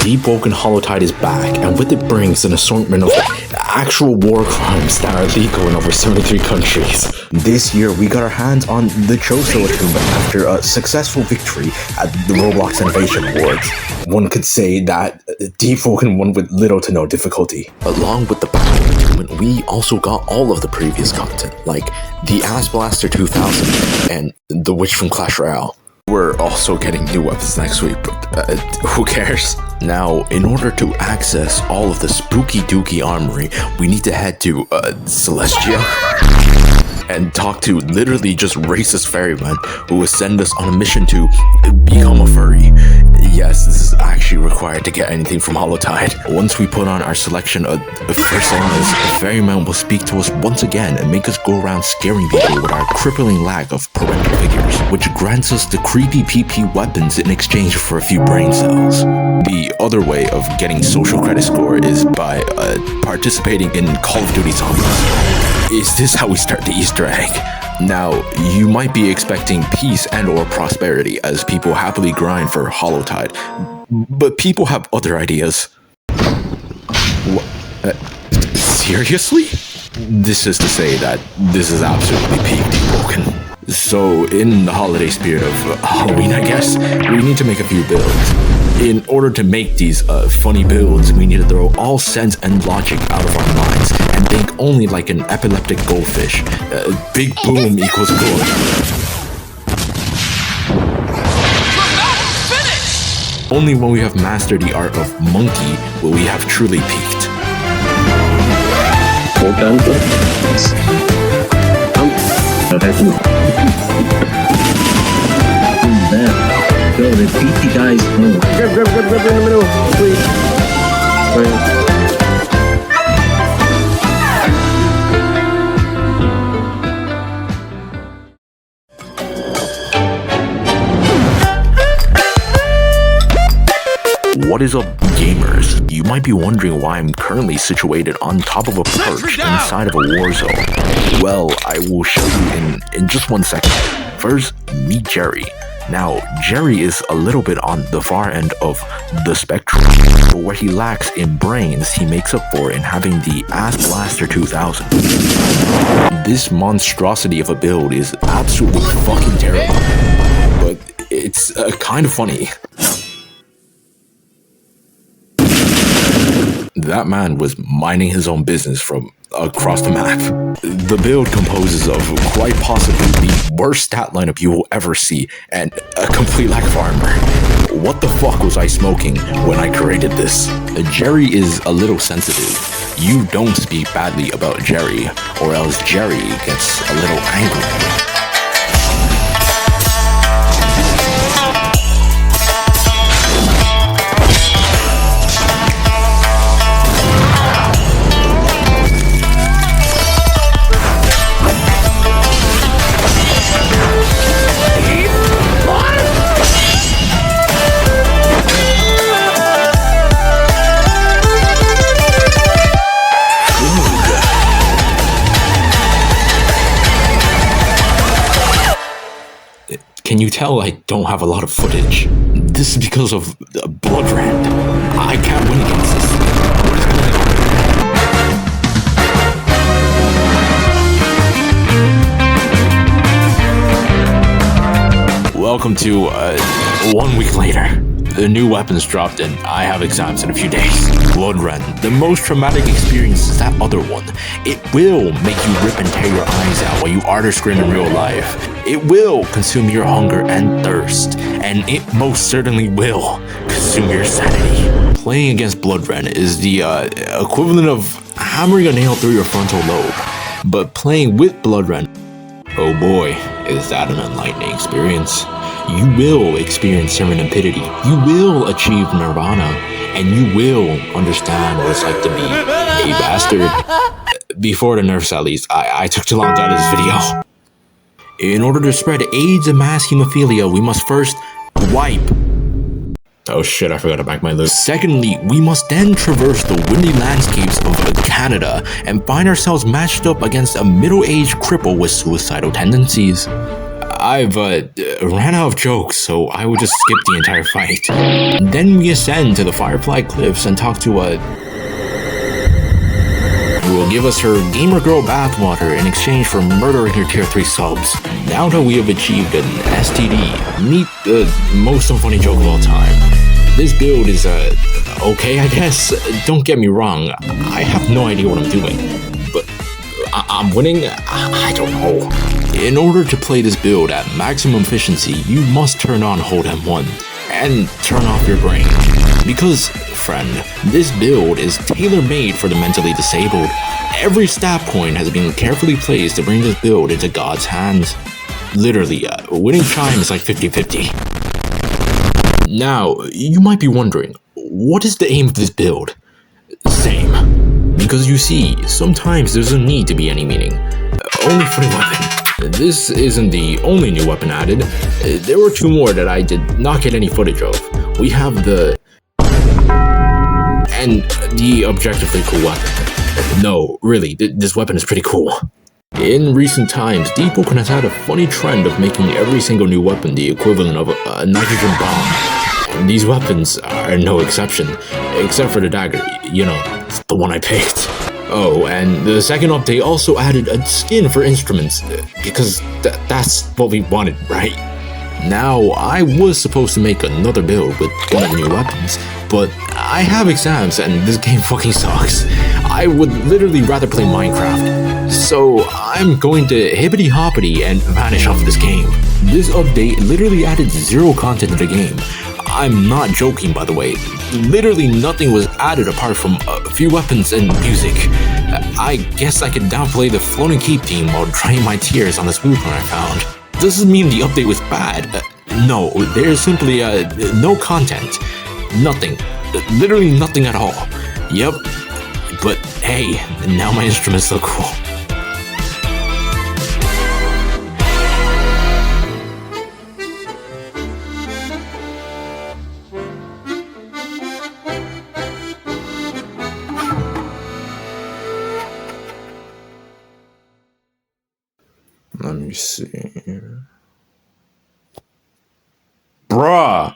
Deepwoken Hallowtide is back, and with it brings an assortment of actual war crimes that are legal in over 73 countries. This year, we got our hands on the Choso Attunement after a successful victory at the Roblox Innovation Awards. One could say that Deepwoken won with little to no difficulty. Along with the Battle Attunement, we also got all of the previous content, like the Ass Blaster 2000 and the Witch from Clash Royale. We're also getting new weapons next week, but who cares? Now, in order to access all of the spooky dooky armory, we need to head to Celestia and talk to literally just racist ferrymen who will send us on a mission to become a furry. Yes, this is actually required to get anything from Hallowtide. Once we put on our selection of personas, the ferryman will speak to us once again and make us go around scaring people with our crippling lack of parental figures, which grants us the creepy PP weapons in exchange for a few brain cells. The other way of getting social credit score is by participating in Call of Duty Zombies. Is this how we start the Easter egg? Now, you might be expecting peace and or prosperity as people happily grind for Hallowtide, but people have other ideas. Seriously? This is to say that this is absolutely peak Deepwoken. So, in the holiday spirit of Halloween, I guess, we need to make a few builds. In order to make these funny builds, we need to throw all sense and logic out of our minds and think only like an epileptic goldfish. Big boom equals good. Only when we have mastered the art of monkey will we have truly peaked. Yo, the PT guys, no. Grab in the middle, please. Right. What is up, gamers? You might be wondering why I'm currently situated on top of a perch inside of a war zone. Well, I will show you in just 1 second. First, meet Jerry. Now, Jerry is a little bit on the far end of the spectrum, but where he lacks in brains, he makes up for in having the Ass Blaster 2000. This monstrosity of a build is absolutely fucking terrible, but it's kind of funny. That man was minding his own business from across the map. The build composes of quite possibly the worst stat lineup you will ever see and a complete lack of armor. What the fuck was I smoking when I created this? Jerry is a little sensitive. You don't speak badly about Jerry, or else Jerry gets a little angry. Can you tell I don't have a lot of footage? This is because of Blood Rand. I can't win against this. What is going on? Welcome to 1 week later. The new weapons dropped and I have exams in a few days. Blood Run, the most traumatic experience is that other one. It will make you rip and tear your eyes out while you artist scream in real life. It will consume your hunger and thirst, and it most certainly will consume your sanity. Playing against Blood Run is the equivalent of hammering a nail through your frontal lobe, but playing with Blood Run, oh boy, is that an enlightening experience. you will experience serendipity, you will achieve nirvana, and you will understand what it's like to be a bastard. Before the nerfs, at least, I took too long to edit this video. In order to spread AIDS and mass hemophilia, we must first wipe. Oh shit, I forgot to back my loot. Secondly, we must then traverse the windy landscapes of Canada and find ourselves matched up against a middle-aged cripple with suicidal tendencies. I've ran out of jokes, so I will just skip the entire fight. Then we ascend to the Firefly Cliffs and talk to who will give us her gamer girl bathwater in exchange for murdering her tier 3 subs. Now that we have achieved an STD, meet the most unfunny joke of all time. This build is okay, I guess. Don't get me wrong, I have no idea what I'm doing, but I'm winning? I don't know. In order to play this build at maximum efficiency, you must turn on Hold M1 and turn off your brain. Because, friend, this build is tailor-made for the mentally disabled. Every stat point has been carefully placed to bring this build into God's hands. Literally, winning chime is like 50-50. Now, you might be wondering, what is the aim of this build? Same. Because you see, sometimes there's no need to be any meaning. Only for the weapon. This isn't the only new weapon added. There were 2 more that I did not get any footage of. We have the objectively cool weapon. No, really, this weapon is pretty cool. In recent times, Deepwoken has had a funny trend of making every single new weapon the equivalent of a nitrogen bomb. And these weapons are no exception, except for the dagger, you know, the one I picked. Oh, and the second update also added a skin for instruments, because that's what we wanted, right? Now, I was supposed to make another build with one of the new weapons, but I have exams and this game fucking sucks. I would literally rather play Minecraft. So I'm going to hippity-hoppity and vanish off this game. This update literally added 0 content to the game. I'm not joking, by the way. Literally nothing was added apart from a few weapons and music. I guess I could downplay the floating keep theme while drying my tears on the smooth one I found. Doesn't mean the update was bad. No, there's simply no content. Nothing. Literally nothing at all. Yep. But hey, now my instruments look cool. Let me see. Bruh!